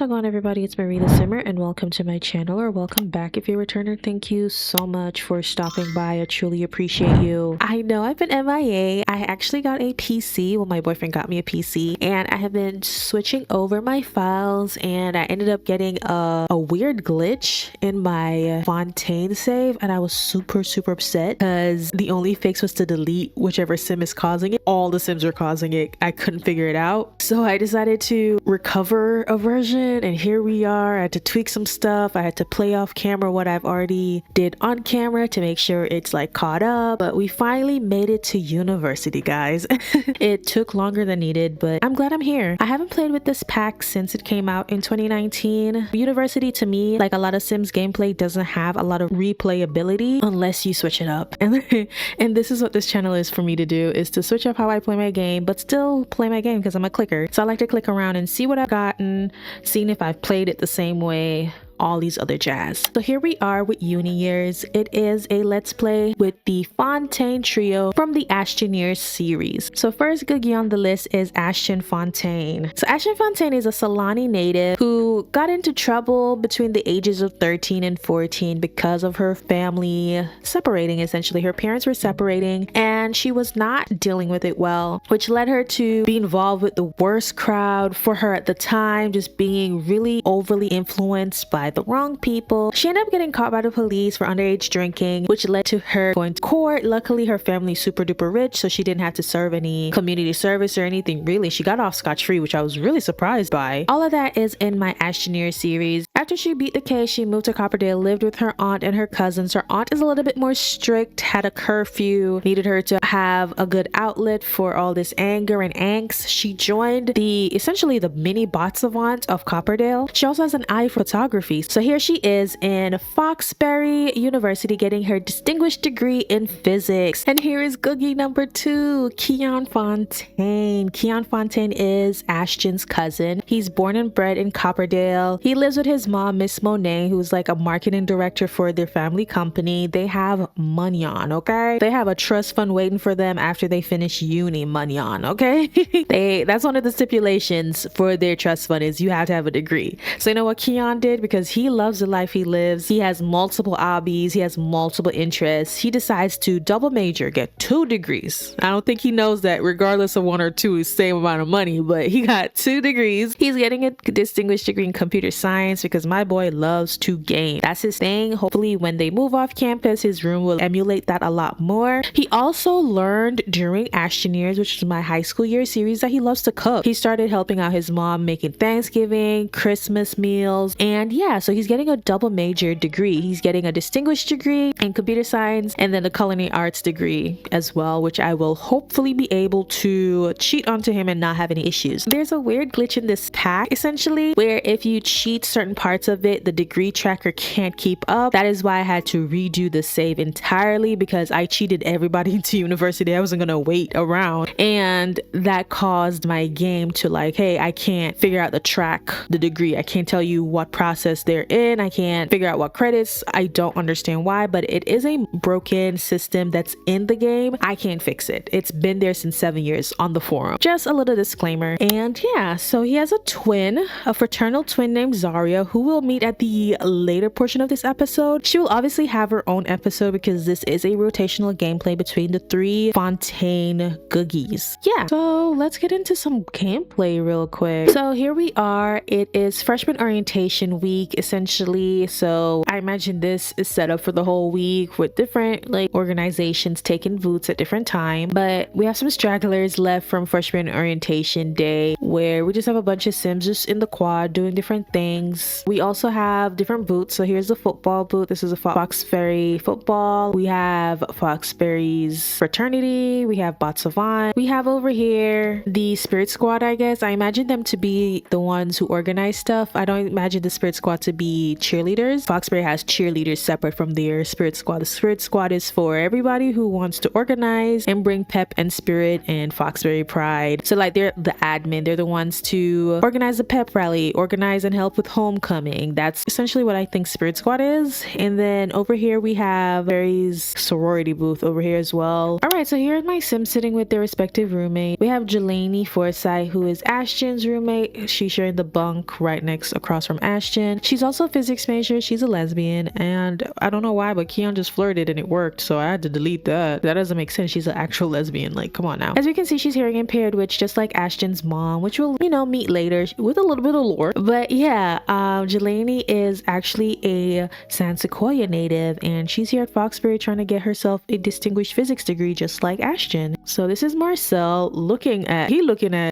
How's it going, everybody? It's Marie the Simmer, and welcome to my channel, or welcome back if you're a returner. Thank you so much for stopping by. I truly appreciate you. I know I've been MIA. I actually got a PC. Well, my boyfriend got me a PC, and I have been switching over my files, and I ended up getting a weird glitch in my Fontane save, and I was super upset because the only fix was to delete whichever sim is causing it. All the sims are causing it. I couldn't figure it out, so I decided to recover a version, and here we are. I had to tweak some stuff. I had to play off camera what I've already did on camera to make sure it's like caught up, but we finally made it to university, guys. It took longer than needed, but I'm glad I'm here. I haven't played with this pack since it came out in 2019. University, to me, like a lot of Sims gameplay, doesn't have a lot of replayability unless you switch it up. And this is what this channel is for me to do, is to switch up how I play my game, but still play my game because I'm a clicker. So I like to click around and see what I've gotten, seeing if I've played it the same way, all these other jazz. So here we are with Uni Years. It is a let's play with the Fontane trio from the Ashton Years series. So first Googie on the list is Ashton Fontane. So Ashton Fontane is a Solani native who got into trouble between the ages of 13 and 14 because of her family separating. Essentially, her parents were separating and she was not dealing with it well, which led her to be involved with the worst crowd for her at the time, just being really overly influenced by the wrong people. She ended up getting caught by the police for underage drinking, which led to her going to court. Luckily, her family's super duper rich, so she didn't have to serve any community service or anything, really. She got off scotch-free, which I was really surprised by. All of that is in my Ashton Years series. After she beat the case, she moved to Copperdale, lived with her aunt and her cousins. Her aunt is a little bit more strict, had a curfew, needed her to have a good outlet for all this anger and angst. She joined essentially the mini bot savant of Copperdale. She also has an eye for photography. So here she is in Foxbury University getting her distinguished degree in physics. And here is Googie number 2, Keon Fontane. Keon Fontane is Ashton's cousin. He's born and bred in Copperdale. He lives with his mom, Miss Monet, who's like a marketing director for their family company. They have money on, okay? They have a trust fund waiting for them after they finish uni, money on, okay? That's one of the stipulations for their trust fund, is you have to have a degree. So you know what Keon did? Because he loves the life he lives. He has multiple hobbies. He has multiple interests. He decides to double major, get 2 degrees. I don't think he knows that regardless of 1 or 2 is the same amount of money, but he got 2 degrees. He's getting a distinguished degree in computer science because my boy loves to game. That's his thing. Hopefully when they move off campus, his room will emulate that a lot more. He also learned during Ashton Years, which is my high school year series, that he loves to cook. He started helping out his mom making Thanksgiving, Christmas meals, and yeah, so he's getting a double major degree. He's getting a distinguished degree in computer science and then a culinary arts degree as well, which I will hopefully be able to cheat onto him and not have any issues. There's a weird glitch in this pack, essentially, where if you cheat certain parts of it, the degree tracker can't keep up. That is why I had to redo the save entirely, because I cheated everybody into university. I wasn't gonna wait around, and that caused my game to like, hey, I can't figure out the degree. I can't tell you what process they're in. I can't figure out what credits. I don't understand why, but it is a broken system that's in the game. I can't fix it. It's been there since 7 years on the forum. Just a little disclaimer. And yeah, so he has a twin, a fraternal twin named Zaria, who we'll meet at the later portion of this episode. She will obviously have her own episode because this is a rotational gameplay between the 3 Fontane Googies. Yeah, so let's get into some gameplay real quick. So here we are. It is freshman orientation week, essentially. So I imagine this is set up for the whole week with different like organizations taking booths at different times. But we have some stragglers left from freshman orientation day, where we just have a bunch of sims just in the quad doing different things. We also have different booths. So here's the football booth. This is a Foxbury football. We have Foxbury's fraternity. We have Bot Savant. We have over here the spirit squad, I guess. I imagine them to be the ones who organize stuff. I don't imagine the spirit squad about to be cheerleaders. Foxbury has cheerleaders separate from their spirit squad. The spirit squad is for everybody who wants to organize and bring pep and spirit and Foxbury pride. So like they're the admin, they're the ones to organize the pep rally, organize and help with homecoming. That's essentially what I think spirit squad is. And then over here we have Barry's sorority booth over here as well. All right, so here are my sims sitting with their respective roommate. We have Jelani Forsyth, who is Ashton's roommate. She's sharing the bunk right next across from Ashton. She's also a physics major. She's a lesbian, and I don't know why, but Keon just flirted and it worked, so I had to delete that. That doesn't make sense. She's an actual lesbian. Like, come on now. As we can see, she's hearing impaired, which just like Ashton's mom, which we'll, you know, meet later with a little bit of lore. But yeah, Jelani is actually a San Sequoia native, and she's here at Foxbury trying to get herself a distinguished physics degree just like Ashton. So this is Marcel looking at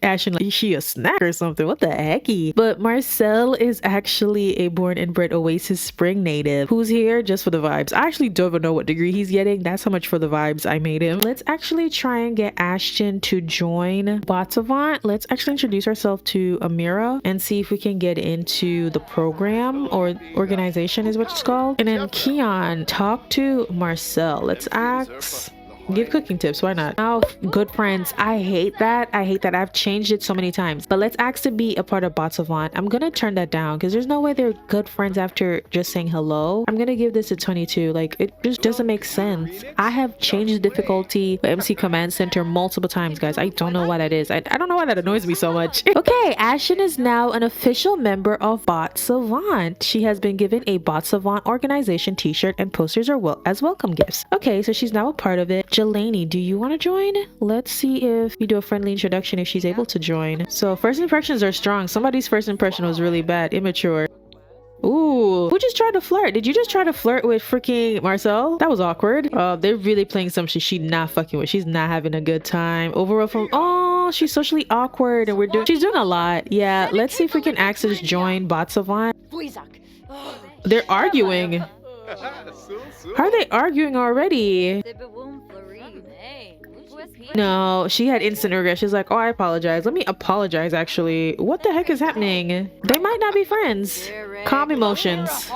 Ashton like she a snack or something. What the hecky? But Marcel is actually a born and bred Oasis Spring native who's here just for the vibes. I actually don't even know what degree he's getting. That's how much for the vibes I made him. Let's actually try and get Ashton to join Botsavant. Let's actually introduce ourselves to Amira and see if we can get into the program or organization is what it's called. And then Keon, talk to Marcel. Let's ask, give cooking tips, why not? Now, good friends. I hate that. I've changed it so many times. But let's ask to be a part of Botsavant. I'm gonna turn that down because there's no way they're good friends after just saying hello. I'm gonna give this a 22. Like, it just doesn't make sense. I have changed the difficulty with MC Command Center multiple times, guys. I don't know why that is. I don't know why that annoys me so much. Okay, Ashton is now an official member of Botsavant. She has been given a Botsavant organization t-shirt and posters as welcome gifts. Okay, so she's now a part of it. Jelani, do you want to join? Let's see if we do a friendly introduction if she's able to join. So first impressions are strong. Somebody's first impression was really bad, immature. Ooh, who just tried to flirt? Did you just try to flirt with freaking Marcel? That was awkward. They're really playing some shit she's not fucking with. She's not having a good time. Overall from, oh, she's socially awkward and she's doing a lot. Yeah, let's see if we can access join Botsavant. They're arguing. How are they arguing already? No, she had instant regret. She's like, oh, I apologize. Let me apologize, actually. What the heck is happening? They might not be friends. Calm emotions.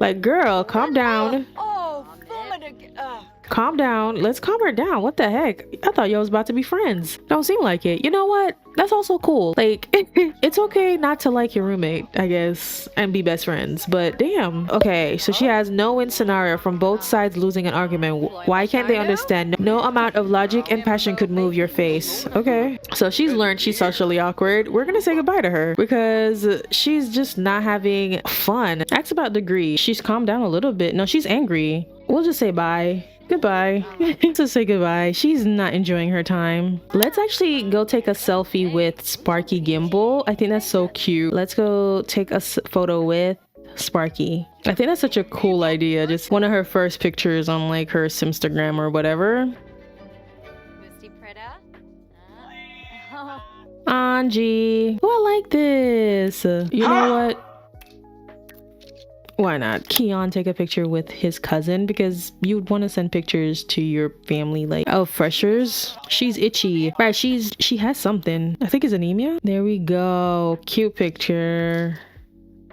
Like, girl, calm down. Calm down. Let's calm her down. What the heck? I thought y'all was about to be friends. Don't seem like it. You know what? That's also cool. Like, it's okay not to like your roommate, I guess, and be best friends. But damn. Okay, so she has no win scenario from both sides losing an argument. Why can't they understand? No amount of logic and passion could move your face. Okay. So she's learned she's socially awkward. We're gonna say goodbye to her because she's just not having fun. Ask about degree. She's calmed down a little bit. No, she's angry. We'll just say bye. Goodbye. To say goodbye. She's not enjoying her time. Let's actually go take a selfie with Sparky Gimbal. I think that's so cute. Let's go take a photo with Sparky. I think that's such a cool idea. Just one of her first pictures on like her Simstagram or whatever. Angie. Oh, I like this. You know what? Why not? Keon take a picture with his cousin because you'd want to send pictures to your family like, oh, freshers. She's itchy. Right, she has something. I think it's anemia. There we go. Cute picture.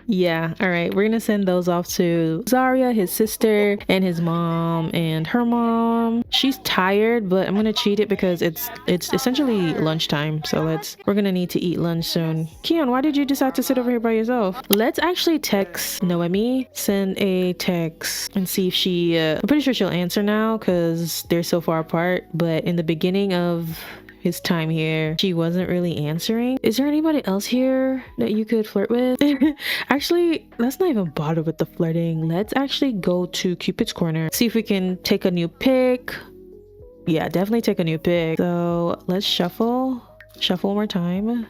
Yeah, all right, we're gonna send those off to Zaria, his sister, and his mom and her mom. She's tired, but I'm gonna cheat it because it's essentially lunchtime, so we're gonna need to eat lunch soon. Keon, why did you decide to sit over here by yourself? Let's actually text Noemi, send a text and see if she I'm pretty sure she'll answer now because they're so far apart, but in the beginning of his time here, she wasn't really answering. Is there anybody else here that you could flirt with? Actually, let's not even bother with the flirting. Let's actually go to Cupid's Corner, see if we can take a new pick. Yeah, definitely take a new pick. So let's shuffle one more time.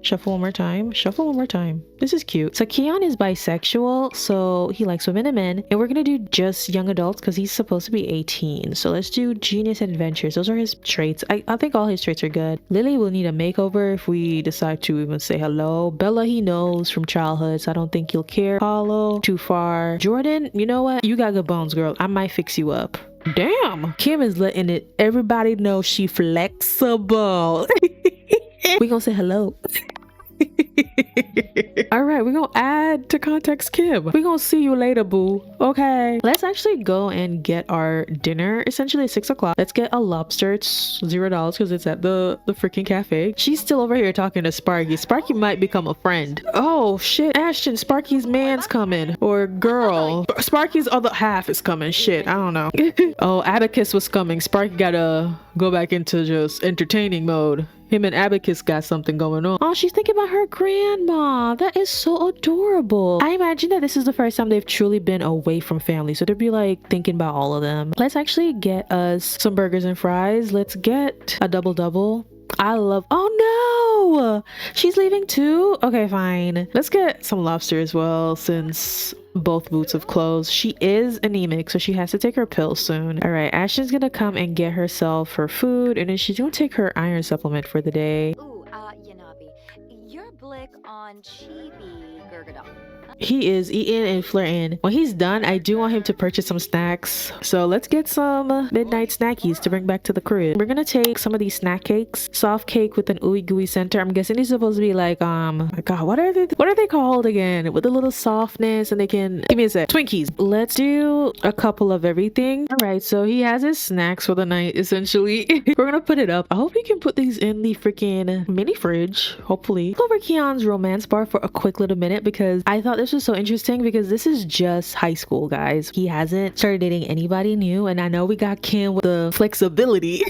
Shuffle one more time. Shuffle one more time. This is cute. So Keon is bisexual, so he likes women and men. And we're gonna do just young adults because he's supposed to be 18. So let's do genius adventures. Those are his traits. I think all his traits are good. Lily will need a makeover if we decide to even say hello. Bella, he knows from childhood, so I don't think he'll care. Paulo, too far. Jordan, you know what? You got good bones, girl. I might fix you up. Damn. Kim is letting everybody know she flexible. We gonna say hello. All right, we're gonna add to context Kim. We're gonna see you later, boo. Okay, let's actually go and get our dinner. Essentially at 6 o'clock. Let's get a lobster. It's $0 because it's at the freaking cafe. She's still over here talking to Sparky. Sparky might become a friend. Oh shit, Ashton, Sparky's man's coming, or girl. Sparky's other half is coming. Shit, I don't know. Oh, Abacus was coming. Sparky gotta go back into just entertaining mode. Him and Abacus got something going on. Oh, she's thinking about her grandma. That is so adorable. I imagine that this is the first time they've truly been away from family. So they'll be like thinking about all of them. Let's actually get us some burgers and fries. Let's get a double. I love, oh no, she's leaving too. Okay, fine. Let's get some lobster as well since both boots have closed. She is anemic, so she has to take her pills soon. All right, Ashton's gonna come and get herself her food, and then she's gonna take her iron supplement for the day. Ooh, Yanabi, you're blick on chibi gurgadon. He is eating and flirting. When he's done, I do want him to purchase some snacks. So let's get some midnight snackies to bring back to the crib. We're gonna take some of these snack cakes. Soft cake with an ooey gooey center. I'm guessing these are supposed to be like, my God, what are they called again? With a little softness, and they can, give me a sec. Twinkies. Let's do a couple of everything. All right, so he has his snacks for the night, essentially. We're gonna put it up. I hope we can put these in the freaking mini fridge, hopefully. Go over Keon's romance bar for a quick little minute because I thought this was so interesting because this is just high school, guys. He hasn't started dating anybody new, and I know we got Kim with the flexibility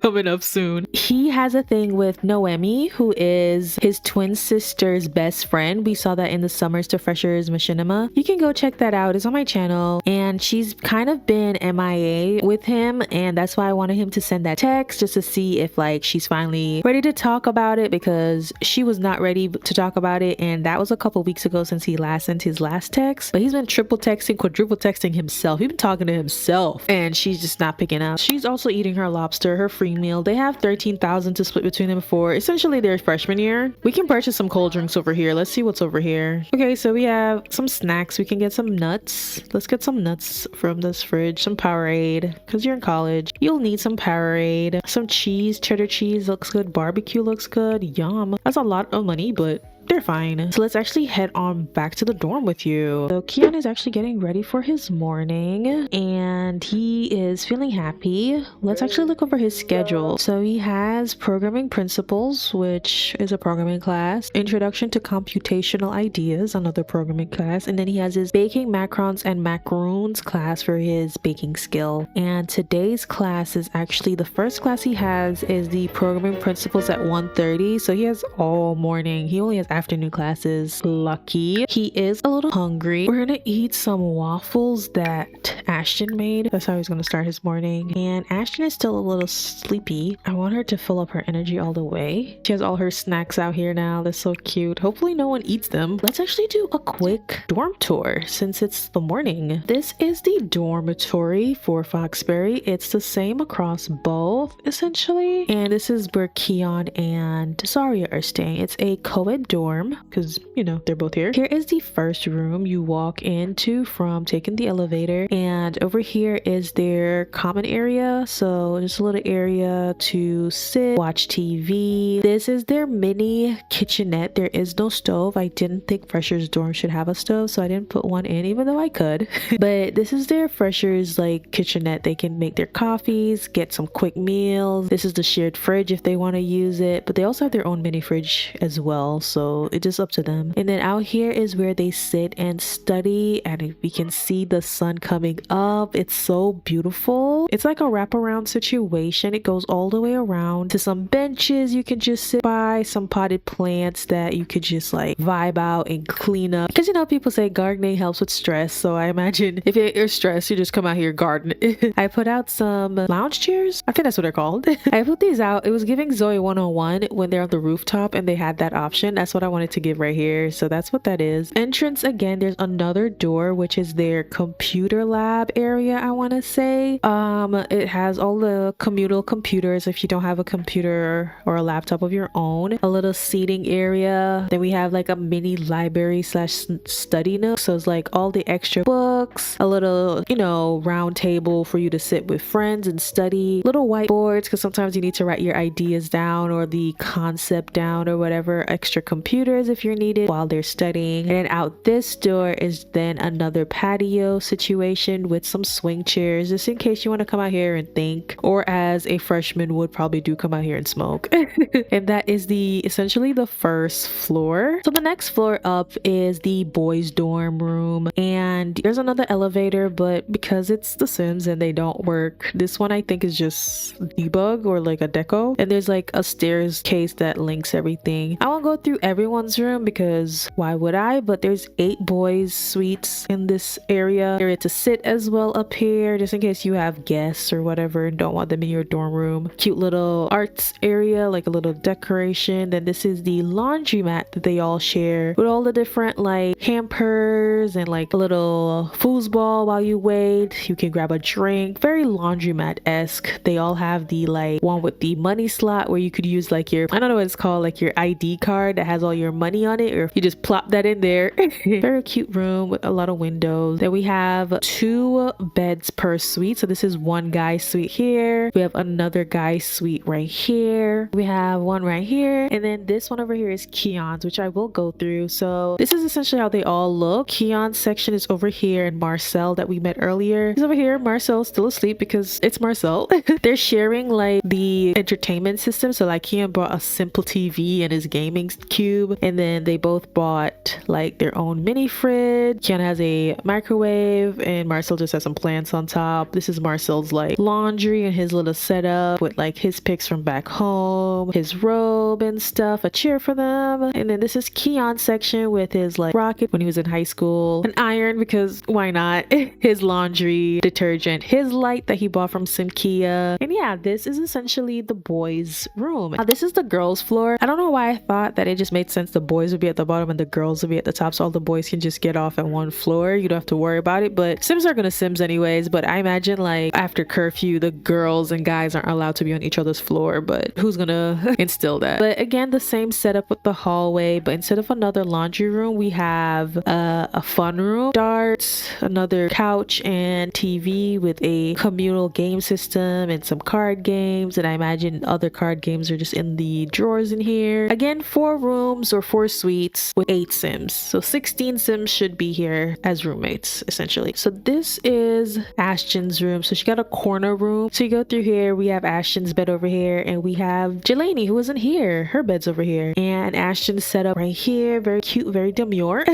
coming up soon. He has a thing with Noemi, who is his twin sister's best friend. We saw that in the Summers to Freshers Machinima. You can go check that out. It's on my channel, and she's kind of been MIA with him, and that's why I wanted him to send that text just to see if like she's finally ready to talk about it, because she was not ready to talk about it, and that was a couple weeks ago since he last sent his last text. But he's been triple texting, quadruple texting himself. He's been talking to himself, and she's just not picking up. She's also eating her lobster, her free meal. They have 13,000 to split between them for essentially their freshman year. We can purchase some cold drinks over here. Let's see what's over here. Okay, so we have some snacks. We can get some nuts. Let's get some nuts from this fridge. Some Powerade, because you're in college. You'll need some Powerade. Some cheese. Cheddar cheese looks good. Barbecue looks good. Yum. That's a lot of money, but they're fine. So let's actually head on back to the dorm with you. So Keon is actually getting ready for his morning, and he is feeling happy. Let's actually look over his schedule. So he has programming principles, which is a programming class, introduction to computational ideas, another programming class, and then he has his baking macarons and macaroons class for his baking skill. And today's class is actually the first class he has is the programming principles at 1:30. So he has all morning. He only has afternoon classes. Lucky. He is a little hungry. We're gonna eat some waffles that Ashton made. That's how he's gonna start his morning. And Ashton is still a little sleepy. I want her to fill up her energy all the way. She has all her snacks out here now. They're so cute. Hopefully no one eats them. Let's actually do a quick dorm tour since it's the morning. This is the dormitory for Foxbury. It's the same across both essentially. And this is where Keon and Saria are staying. It's a co-ed dorm because you know they're both here. Here is the first room you walk into from taking the elevator, and over here is their common area. So just a little area to sit, watch TV. This is their mini kitchenette. There is no stove. I didn't think freshers dorm should have a stove, so I didn't put one in, even though I could. But this is their freshers like kitchenette. They can make their coffees, get some quick meals. This is the shared fridge if they want to use it, but they also have their own mini fridge as well, so it's just up to them. And then out here is where they sit and study, and we can see the sun coming up. It's so beautiful. It's like a wraparound situation. It goes all the way around to some benches you can just sit by, some potted plants that you could just like vibe out and clean up, because you know people say gardening helps with stress, so I imagine if you're stressed you just come out here garden. I put out some lounge chairs. I think that's what they're called. I put these out. It was giving Zoe 101 when they're on the rooftop and they had that option. That's what I wanted to give right here, so that's what that is. Entrance again, there's another door which is their computer lab area, I want to say. It has all the communal computers if you don't have a computer or a laptop of your own. A little seating area. Then we have like a mini library slash study nook, so it's like all the extra books, a little, you know, round table for you to sit with friends and study, little whiteboards because sometimes you need to write your ideas down or the concept down or whatever, extra computer computers if you're needed while they're studying. And then out this door is then another patio situation with some swing chairs, just in case you want to come out here and think, or as a freshman would probably do, come out here and smoke. And that is essentially the first floor. So the next floor up is the boys dorm room, and there's another elevator, but because it's The Sims and they don't work, this one I think is just debug or like a deco. And there's like a stairs case that links everything. I won't go through everyone's room because why would I, but there's 8 boys suites in this area to sit as well up here, just in case you have guests or whatever and don't want them in your dorm room. Cute little arts area, like a little decoration. Then this is the laundromat that they all share with all the different like hampers and like a little foosball while you wait. You can grab a drink. Very laundromat-esque. They all have the like one with the money slot where you could use like your, I don't know what it's called, like your ID card that has all your money on it, or you just plop that in there. Very cute room with a lot of windows. Then we have 2 beds per suite. So this is one guy suite here. We have another guy suite right here. We have one right here. And then this one over here is Keon's, which I will go through. So this is essentially how they all look. Keon's section is over here, and Marcel that we met earlier is over here. Marcel's still asleep because it's Marcel. They're sharing like the entertainment system. So like Keon brought a simple TV and his gaming cube, and then they both bought like their own mini fridge. Keon has a microwave and Marcel just has some plants on top. This is Marcel's like laundry and his little setup with like his pics from back home, his robe and stuff, a chair for them. And then this is Keon's section with his like rocket when he was in high school, an iron because why not, his laundry detergent, his light that he bought from Simkia. And yeah, this is essentially the boys room. Now this is the girls floor. I don't know why I thought that it just made sense the boys would be at the bottom and the girls would be at the top, so all the boys can just get off at one floor. You don't have to worry about it, but Sims are gonna Sims anyways. But I imagine like after curfew the girls and guys aren't allowed to be on each other's floor, but who's gonna instill that? But again, the same setup with the hallway, but instead of another laundry room we have a fun room, darts, another couch and TV with a communal game system and some card games, and I imagine other card games are just in the drawers in here. Again, 4 rooms or 4 suites with 8 Sims, so 16 Sims should be here as roommates essentially. So this is Ashton's room. So she got a corner room, so you go through here, we have Ashton's bed over here, and we have Jelani who isn't here, her bed's over here, and Ashton's setup right here, very cute, very demure.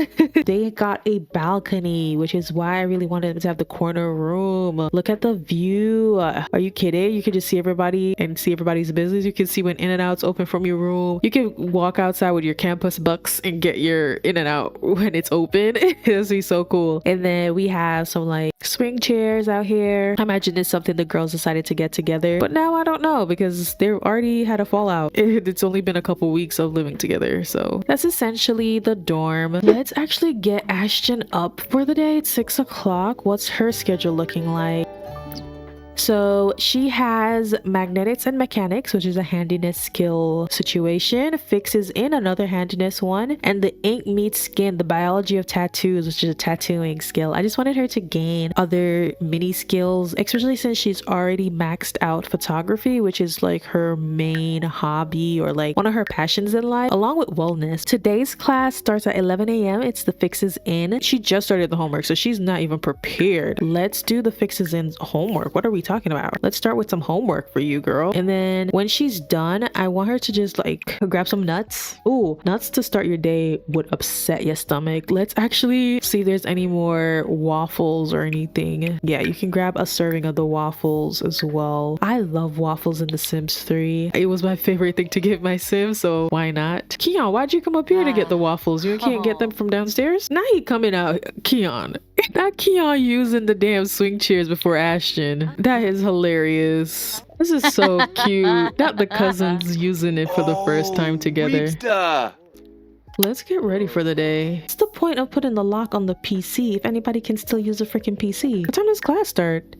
They got a balcony, which is why I really wanted them to have the corner room. Look at the view. Are you kidding? You can just see everybody and see everybody's business. You can see when in and out's open from your room. You can walk outside with your campus bucks and get your in and out when it's open. This be so cool. And then we have some like swing chairs out here. I imagine it's something the girls decided to get together, but now I don't know because they already had a fallout. It's only been a couple weeks of living together, so that's essentially the dorm. Let's actually get Ashton up for the day. It's 6 o'clock. What's her schedule looking like? So she has magnetics and mechanics, which is a handiness skill situation. Fixes in another handiness one, and the ink meets skin, the biology of tattoos, which is a tattooing skill. I just wanted her to gain other mini skills, especially since she's already maxed out photography, which is like her main hobby or like one of her passions in life, along with wellness. Today's class starts at 11 a.m. It's the fixes in. She just started the homework, so she's not even prepared. Let's do the fixes in homework. What are we talking about? Let's start with some homework for you, girl. And then when she's done, I want her to just like grab some nuts. Ooh, nuts to start your day would upset your stomach. Let's actually see if there's any more waffles or anything. Yeah, you can grab a serving of the waffles as well. I love waffles in The Sims 3. It was my favorite thing to give my Sims, so why not? Keon, why'd you come up here to get the waffles? You can't get them from downstairs? Now he coming out, Keon. Not Keon using the damn swing chairs before Ashton. That is hilarious. This is so cute. Not the cousins using it for the first time together. Let's get ready for the day. What's the point of putting the lock on the PC if anybody can still use a freaking PC? What time does class start?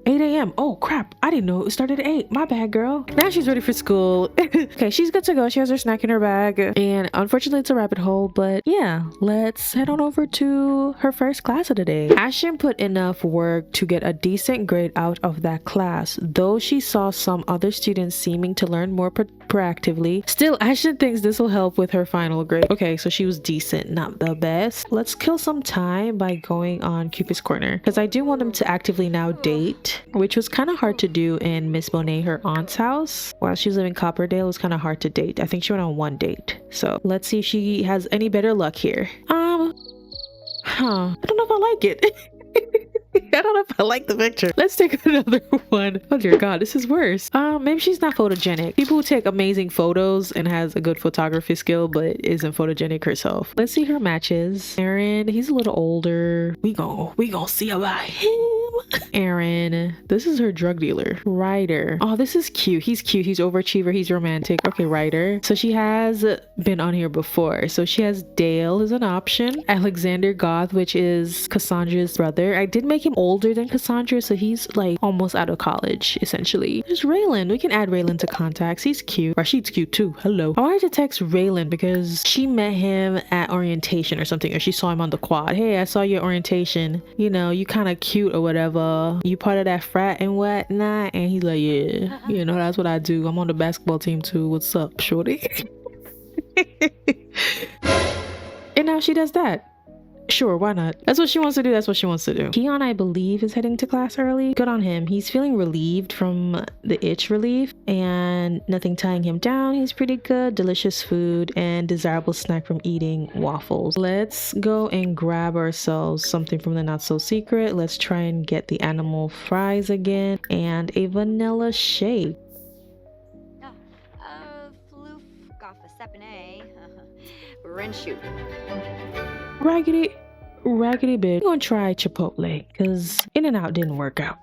8 a.m. Oh crap, I didn't know it started at 8. My bad, girl. Now she's ready for school. Okay, she's good to go. She has her snack in her bag, and unfortunately it's a rabbit hole, but yeah, let's head on over to her first class of the day. Ashton put enough work to get a decent grade out of that class, though she saw some other students seeming to learn more proactively. Still, Ashton thinks this will help with her final grade. Okay, so she was decent, not the best. Let's kill some time by going on Cupid's Corner, because I do want them to actively now date, which was kind of hard to do in Miss Bonet, her aunt's house. While she was living in Copperdale, it was kind of hard to date. I think she went on one date. So let's see if she has any better luck here. I don't know if I like it. I don't know if I like the picture. Let's take another one. Oh dear God, this is worse. Maybe she's not photogenic. People who take amazing photos and has a good photography skill but isn't photogenic herself. Let's see her matches. Aaron, he's a little older. We gon' see about him. Aaron, this is her drug dealer. Ryder. Oh, this is cute. He's cute. He's overachiever. He's romantic. Okay, Ryder. So she has been on here before. So she has Dale as an option. Alexander Goth, which is Cassandra's brother. I did make him older than Cassandra, so he's like almost out of college, essentially. There's Raylan. We can add Raylan to contacts. He's cute. Or she's cute too. Hello. I wanted to text Raylan because she met him at orientation or something, or she saw him on the quad. Hey, I saw your orientation. You know, you kind of cute or whatever. You part of that frat and whatnot. And he's like, yeah, you know, that's what I do. I'm on the basketball team too. What's up, shorty? And now she does that. Sure, why not? That's what she wants to do. That's what she wants to do. Keon, I believe, is heading to class early. Good on him. He's feeling relieved from the itch relief and nothing tying him down. He's pretty good. Delicious food and desirable snack from eating waffles. Let's go and grab ourselves something from the Not So Secret. Let's try and get the animal fries again and a vanilla shake. Floof, goffa, sepane. Rinshoot. Raggedy bit. We're gonna try Chipotle because In-N-Out didn't work out.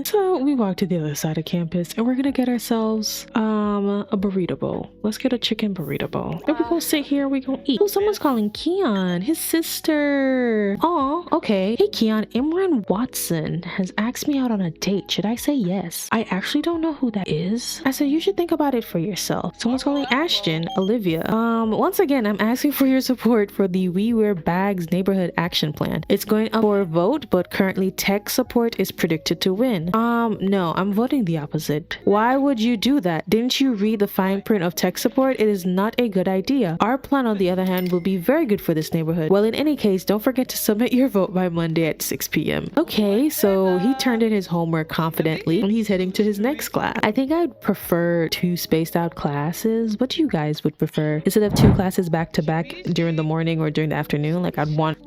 So we walked to the other side of campus and we're gonna get ourselves a burrito bowl. Let's get a chicken burrito bowl. Then we gonna sit here, we gonna eat. Oh, someone's calling Keon, his sister. Oh, okay. Hey Keon, Imran Watson has asked me out on a date. Should I say yes? I actually don't know who that is. I said you should think about it for yourself. Someone's calling Ashton, Olivia. Once again, I'm asking for your support for the We Wear Bags neighborhood action plan. It's going up for a vote, but currently tech support is predicted to win. No, I'm voting the opposite. Why would you do that? Didn't you read the fine print of tech support? It is not a good idea. Our plan, on the other hand, will be very good for this neighborhood. Well, in any case, don't forget to submit your vote by Monday at 6 p.m. Okay, so he turned in his homework confidently and he's heading to his next class. I think I'd prefer 2 spaced out classes. What do you guys would prefer? Instead of 2 classes back to back during the morning or during the afternoon, like I'd want...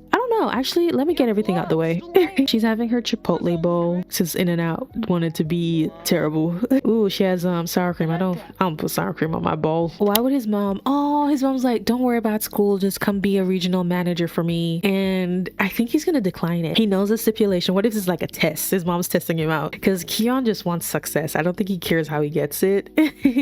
I don't know. Actually, let me get everything out the way. She's having her Chipotle bowl since In-N-Out wanted to be terrible. Ooh, she has sour cream. I don't put sour cream on my bowl. Why would his mom? Oh, his mom's like, don't worry about school. Just come be a regional manager for me. And I think he's gonna decline it. He knows the stipulation. What if it's like a test? His mom's testing him out because Keon just wants success. I don't think he cares how he gets it.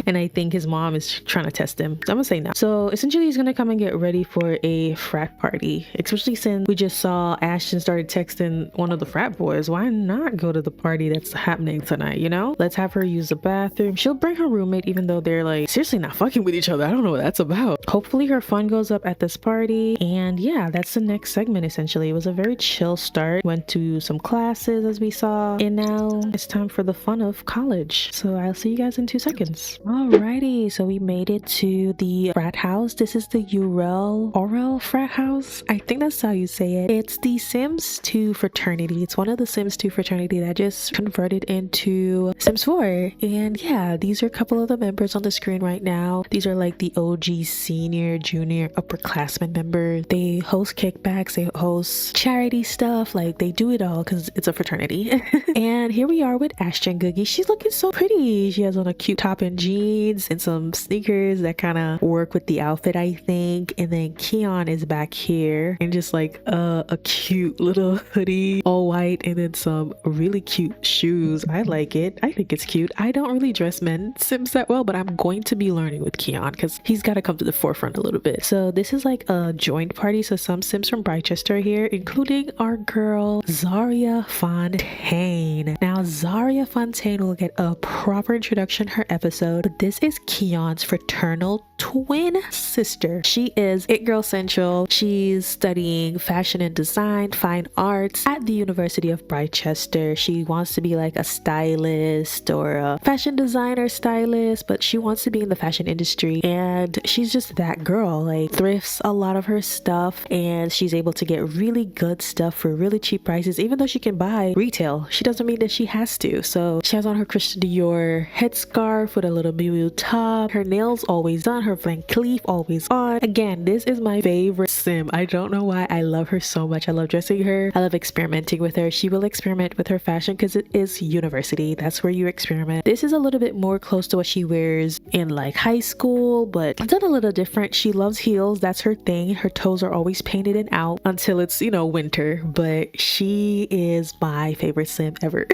And I think his mom is trying to test him. So I'm gonna say no. So essentially, he's gonna come and get ready for a frat party, especially since we just saw Ashton started texting one of the frat boys. Why not go to the party that's happening tonight, you know? Let's have her use the bathroom. She'll bring her roommate even though they're like seriously not fucking with each other. I don't know what that's about. Hopefully her fun goes up at this party. And yeah, that's the next segment essentially. It was a very chill start. Went to some classes as we saw. And now it's time for the fun of college. So I'll see you guys in 2 seconds. Alrighty, so we made it to the frat house. This is the Urele frat house. I think that's how you say it. It's the Sims 2 fraternity. It's one of the Sims 2 fraternity that just converted into Sims 4. And yeah, these are a couple of the members on the screen right now. These are like the OG senior, junior, upperclassmen members. They host kickbacks, they host charity stuff, like they do it all because it's a fraternity. And here we are with Ashton Googie. She's looking so pretty. She has on a cute top and jeans and some sneakers that kind of work with the outfit, I think. And then Keon is back here and just like a cute little hoodie, all white, and then some really cute shoes. I like it. I think it's cute. I don't really dress men Sims that well, but I'm going to be learning with Keon because he's got to come to the forefront a little bit. So this is like a joint party. So some Sims from Brychester are here, including our girl Zaria Fontane. Now Zaria Fontane will get a proper introduction her episode, but this is Keon's fraternal twin sister. She is It Girl Central. She's studying fashion and design, fine arts at the University of Brychester. She wants to be like a stylist or a fashion designer stylist, but she wants to be in the fashion industry, and she's just that girl. Like, thrifts a lot of her stuff, and she's able to get really good stuff for really cheap prices. Even though she can buy retail, she doesn't mean that she has to. So she has on her Christian Dior headscarf with a little Miu Miu top. Her nails always done, her Van Cleef always on. Again, this is my favorite sim. I don't know why. I love her so much. I love dressing her. I love experimenting with her. She will experiment with her fashion because it is university. That's where you experiment. This is a little bit more close to what she wears in like high school, but done a little different. She loves heels. That's her thing. Her toes are always painted and out until it's, you know, winter, but she is my favorite sim ever.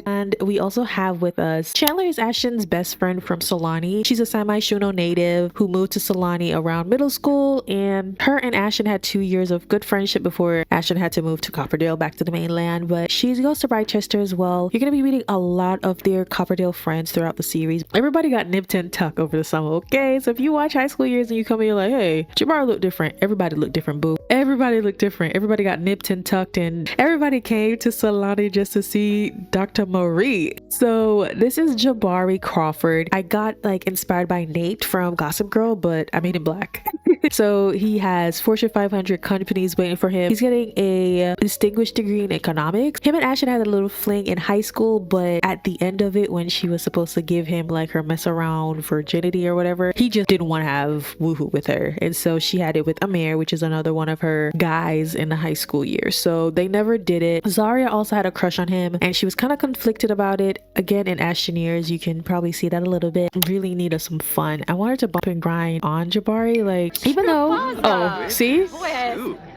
And we also have with us Chandler is Ashton's best friend from Solani. She's a semi-Shuno native who moved to Solani around middle school, and her and Ashton had 2 years of good friendship before Ashton had to move to Copperdale back to the mainland, but she goes to Brychester as well. You're gonna be meeting a lot of their Copperdale friends throughout the series. Everybody got nipped and tucked over the summer, okay? So if you watch High School Years and you come in, you're like, hey, Jabari looked different. Everybody looked different, boo. Everybody looked different. Everybody got nipped and tucked, and everybody came to Solani just to see Dr. Marie. So this is Jabari Crawford. I got like inspired by Nate from Gossip Girl, but I made him black. So he has Fortune 500 companies waiting for him. He's getting a distinguished degree in economics. Him and Ashton had a little fling in high school, but at the end of it, when she was supposed to give him like her mess around virginity or whatever, he just didn't want to have woohoo with her. And so she had it with Amir, which is another one of her guys in the high school years. So they never did it. Zaria also had a crush on him, and she was kind of conflicted about it. Again, in Ashton Years, you can probably see that a little bit. Really needed some fun. I wanted to bump and grind on Jabari, like, even though, oh, see?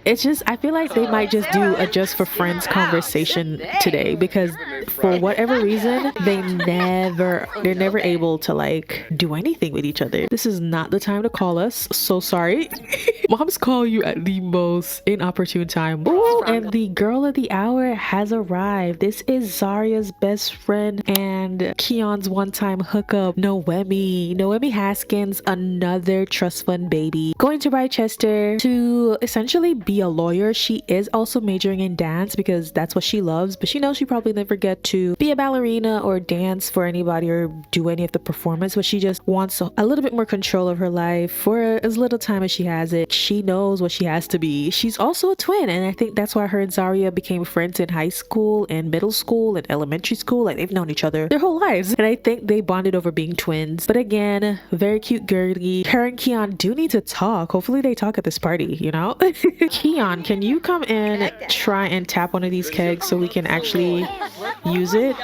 It's just, I feel like they might just do a just for friends conversation today, because for whatever reason, they're never able to like do anything with each other. This is not the time to call us. So sorry. Moms call you at the most inopportune time. Ooh, and the girl of the hour has arrived. This is Zaria's best friend and Keon's one-time hookup, Noemi Haskins, another trust fund baby, going to Brychester to essentially be a lawyer. She is also majoring in dance because that's what she loves, but she knows she probably never get to be a ballerina or dance for anybody or do any of the performance, but she just wants a little bit more control of her life for as little time as she has it. She knows what she has to be. She's also a twin, and I think that's why her and Zaria became friends in high school and middle school and elementary school. Like, they've known each other their whole lives, and I think they bonded over being twins. But again, very cute girly. Her and Keon do need to talk. Hopefully they talk at this party, you know? Keon, can you come and try and tap one of these kegs so we can actually use it?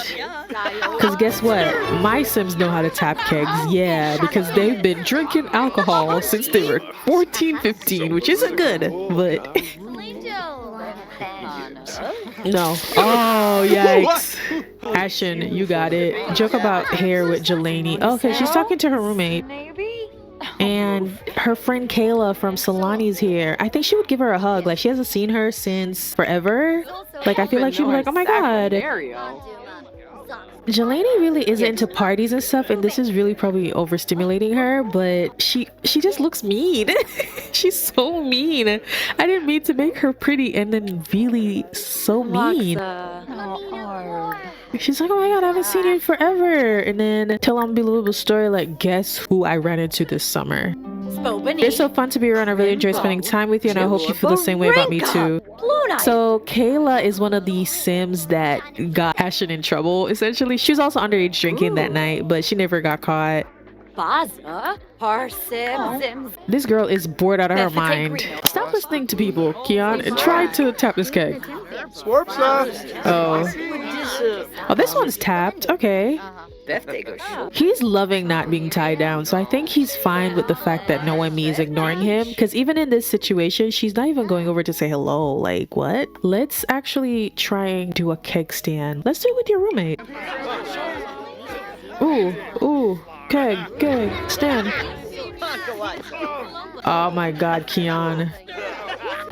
Because guess what? My Sims know how to tap kegs. Yeah, because they've been drinking alcohol since they were 14, 15, which isn't good, but... No. Oh, yikes. Ashton, you got it. Joke about hair with Jelani. Okay, she's talking to her roommate. And her friend Kayla from Solani's here. I think she would give her a hug. Like, she hasn't seen her since forever. Like, I feel like she'd be like, oh my god. Jelani really isn't into parties and stuff, and this is really probably overstimulating her, but she just looks mean. She's so mean. I didn't mean to make her pretty and then really so mean. She's like, oh my god, I haven't seen you in forever. And then tell unbelievable story like, guess who I ran into this summer. It's so fun to be around. I really enjoy spending time with you, and I hope you feel the same way about me too. So Kayla is one of the Sims that got Ashton in trouble, essentially. She was also underage drinking that night, but she never got caught. This girl is bored out of her mind. Stop listening to people, Keon, and try to tap this keg. Oh, this one's tapped. Okay. He's loving not being tied down, so I think he's fine with the fact that Noemi is ignoring him, because even in this situation, she's not even going over to say hello. Like, what? Let's actually try and do a keg stand. Let's do it with your roommate. Ooh, keg, stand. Oh my god, Keon.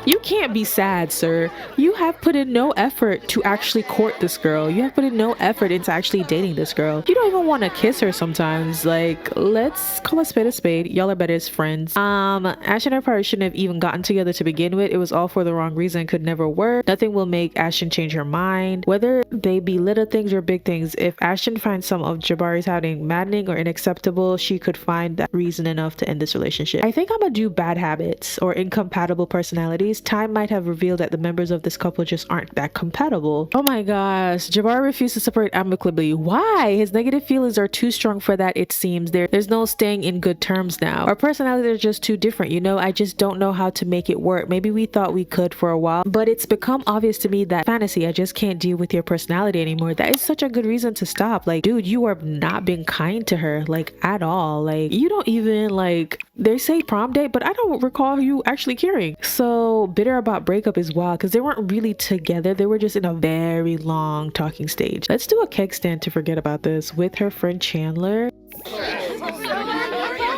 You can't be sad, sir. You have put in no effort to actually court this girl. You have put in no effort into actually dating this girl. You don't even want to kiss her sometimes. Like, let's call a spade a spade. Y'all are better as friends. Ashton and her probably shouldn't have even gotten together to begin with. It was all for the wrong reason. Could never work. Nothing will make Ashton change her mind. Whether they be little things or big things, if Ashton finds some of Jabari's outing maddening or unacceptable, she could find that reason enough to end this relationship. I think I'm gonna do bad habits or incompatible personalities. Time might have revealed that the members of this couple just aren't that compatible. Oh my gosh, Jabari refused to separate amicably. Why? His negative feelings are too strong for that, it seems. There's no staying in good terms now. Our personalities are just too different, you know? I just don't know how to make it work. Maybe we thought we could for a while, but it's become obvious to me that fantasy, I just can't deal with your personality anymore. That is such a good reason to stop. Like, dude, you are not being kind to her, like, at all. Like, you don't even, like, they say prom date, but I don't recall you actually caring. So bitter about breakup is wild, because they weren't really together. They were just in a very long talking stage. Let's do a keg stand to forget about this with her friend Chandler.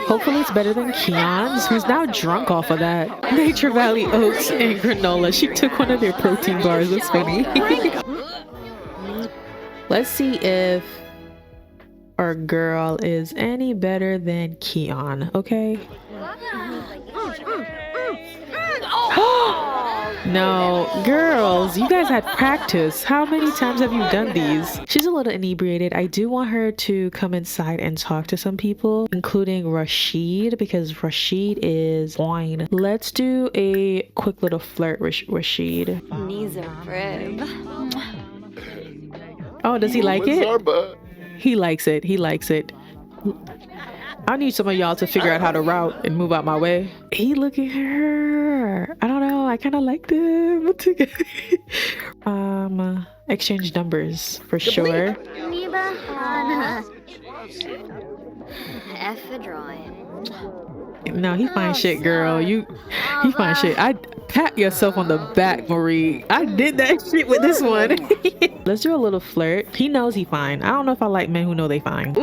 Hopefully it's better than Keon's, who's now drunk off of that. Nature Valley Oats and granola. She took one of their protein bars. That's funny. Let's see if our girl is any better than Keon, okay? No, girls, you guys had practice. How many times have you done these? She's a little inebriated. I do want her to come inside and talk to some people, including Rashid, because Rashid is wine. Let's do a quick little flirt with Rashid. Knees are rib. Oh, does he like it? He likes it. He likes it. I need some of y'all to figure out how to route and move out my way. He looking at her. I don't know. I kind of like them together. Exchange numbers for sure. No, he fine shit, girl. He fine shit. I pat yourself on the back, Marie. I did that shit with this one. Let's do a little flirt. He knows he fine. I don't know if I like men who know they fine. Ooh,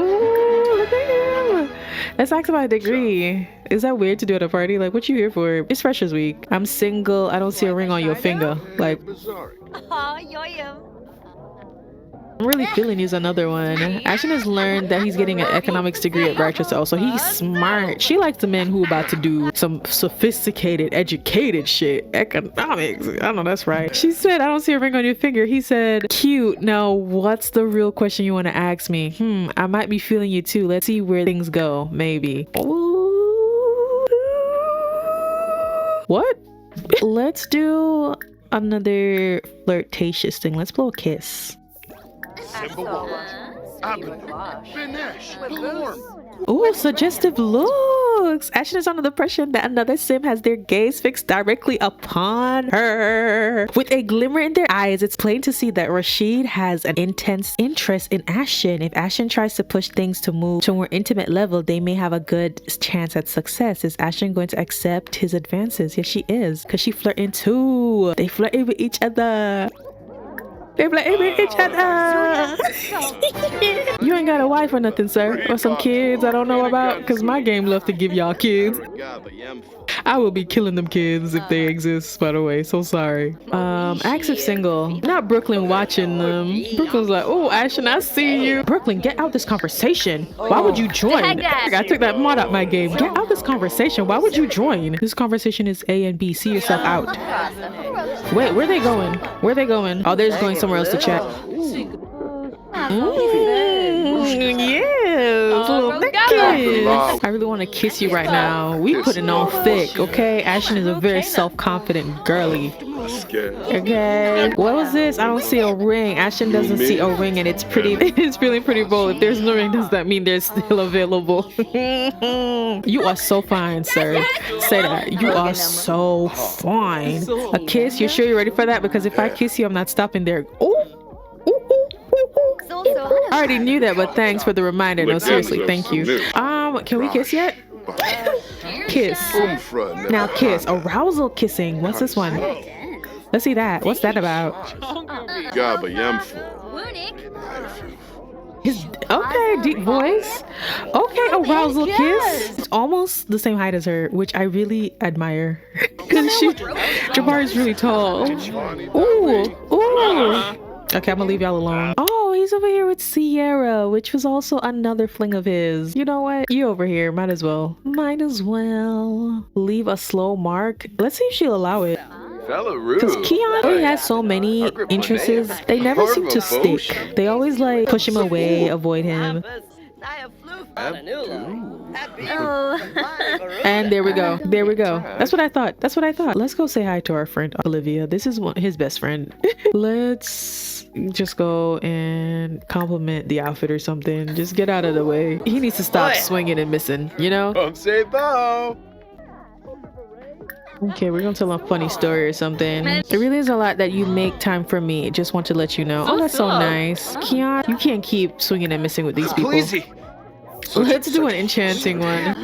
look at him. Let's ask about a degree. Is that weird to do at a party? Like, what you here for? It's Freshers Week. I'm single. I don't see a ring on your finger. Like, I'm really feeling he's another one. Ashton has learned that he's getting an economics degree at Rochester, so he's smart. She likes the men who about to do some sophisticated, educated shit. Economics. I know that's right. She said, I don't see a ring on your finger. He said, cute. Now, what's the real question you want to ask me? I might be feeling you too. Let's see where things go. Maybe. Ooh. What? Let's do another flirtatious thing. Let's blow a kiss. Ooh, suggestive looks. Ashton is under the impression that another sim has their gaze fixed directly upon her. With a glimmer in their eyes, it's plain to see that Rashid has an intense interest in Ashton. If Ashton tries to push things to move to a more intimate level, they may have a good chance at success. Is Ashton going to accept his advances? Yes, she is, because she flirting too. They flirting with each other. They flirting with each other. You ain't got a wife or nothing, sir, or some kids I don't know about, because my game love to give y'all kids. I will be killing them kids if they exist, by the way. So sorry. Acts if single. Not Brooklyn watching them. Brooklyn's like, oh, Ashton, I see you. Brooklyn, get out this conversation. Why would you join? I took that mod out my game. Get out this conversation. Why would you join? This conversation is A and B. See yourself out. Wait, where they going? Where they going? Oh, they're just going somewhere else to chat. Yes, little kiss. I really want to kiss you right now. We putting on thick, okay? Ashton is a very self-confident girly. Okay. What was this? I don't see a ring. Ashton doesn't see a ring, and it's pretty. It's feeling pretty bold. If there's no ring, does that mean they're still available? You are so fine, sir. Say that. You are so fine. A kiss? You sure you're ready for that? Because if I kiss you, I'm not stopping there. Oh. I already knew that, but thanks for the reminder. No, seriously, thank you. Can we kiss yet? Kiss. Now kiss. Arousal kissing. What's this one? Let's see that. What's that about? His okay, deep voice. Okay, arousal kiss. It's almost the same height as her, which I really admire. Cause Jabari's really tall. Ooh. Okay, I'm gonna leave y'all alone. Oh, he's over here with Sierra, which was also another fling of his. You know what? You over here. Might as well. Leave a slow mark. Let's see if she'll allow it. Because Keon already has so many interests, they never seem to stick. They always like push him away, avoid him. And there we go. That's what I thought. Let's go say hi to our friend Olivia. This is his best friend. Let's just go and compliment the outfit or something. Just get out of the way. He needs to stop swinging and missing, you know? Okay, we're gonna tell a funny story or something. It really is a lot that you make time for me. Just want to let you know. Oh, that's so nice. Keon, you can't keep swinging and missing with these people. Let's do an enchanting one.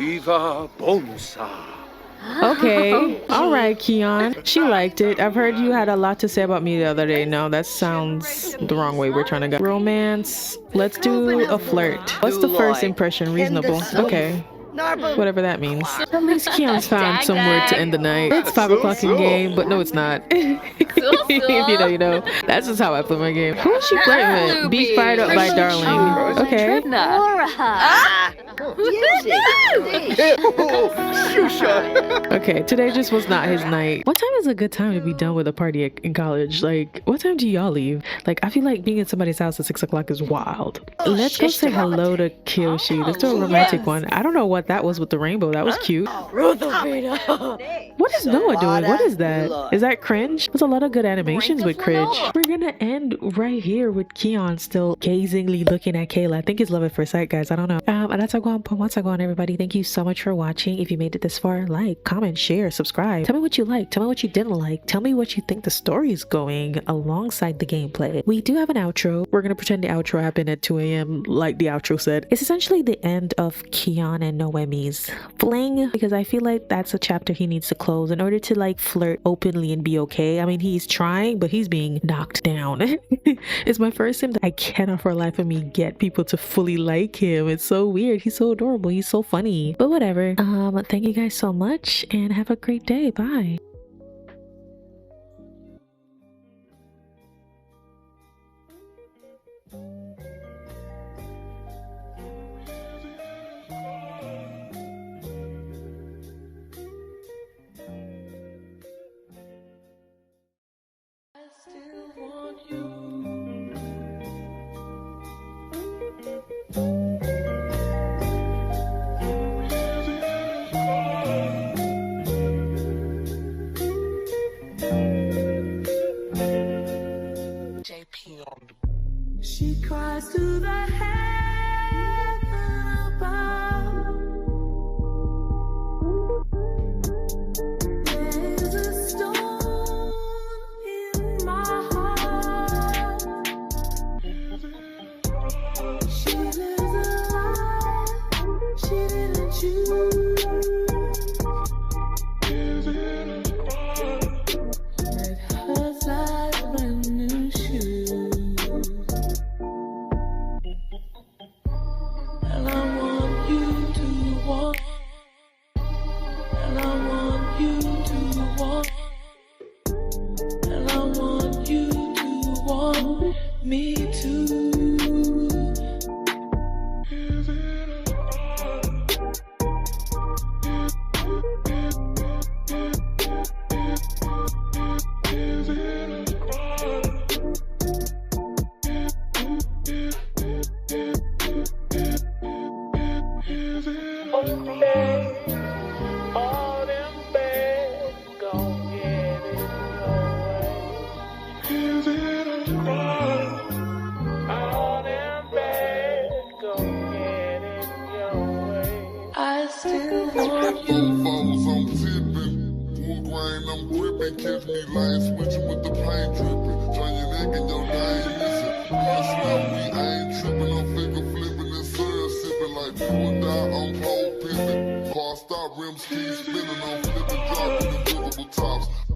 Okay. All right, Keon. She liked it. I've heard you had a lot to say about me the other day. No, that sounds the wrong way we're trying to go. Romance. Let's do a flirt. What's the first impression? Reasonable. Okay. Whatever that means. At least Keon's found somewhere to end the night. It's 5 o'clock in game, but no, it's not. If you know. That's just how I play my game. Who is she playing with? Be fired up by Darling. Okay. Okay, today just was not his night. What time is a good time to be done with a party in college? Like, what time do y'all leave? Like, I feel like being in somebody's house at 6 o'clock is wild. Let's go say hello to Kiyoshi. Let's do a romantic one. I don't know what that was with the rainbow. That was cute. What is Noah doing? What is that? Is that cringe? There's a lot of good animations with cringe. We're gonna end right here with Keon still gazingly looking at Kayla. I think it's love at first sight, guys. I don't know. And that's gwan, everybody. Thank you so much for watching. If you made it this far, like, comment, share, subscribe. Tell me what you liked. Tell me what you didn't like. Tell me what you think the story is going alongside the gameplay. We do have an outro. We're gonna pretend the outro happened at 2 a.m. like the outro said. It's essentially the end of Keon and Noemi's fling, because I feel like that's a chapter he needs to close in order to like flirt openly and be okay. I mean, he's trying, but he's being knocked down. It's my first time that I cannot for life of me get people to fully like him. It's so weird. He's so adorable. He's so funny. But whatever. Thank you guys so much and have a great day. Bye. She cries to the heaven above. There's a storm in my heart. She lives a life she didn't choose. Let her slide brand new shoes. And I want you to want. And I want you to want. And I want you to want me too. All them beds gon' get in your way. Is it a crime? All them beds gon' get in your way. I still want you. I'm tipping. Full grain, I'm gripping. Catch me lying, switching with the paint dripping. Turn your neck and your name missing. We ain't tripping, I'm finger flipping and syrup sipping like do or die, I'm pole pimping. Car stop, rims keep spinning, I'm flipping, dropping invisible tops.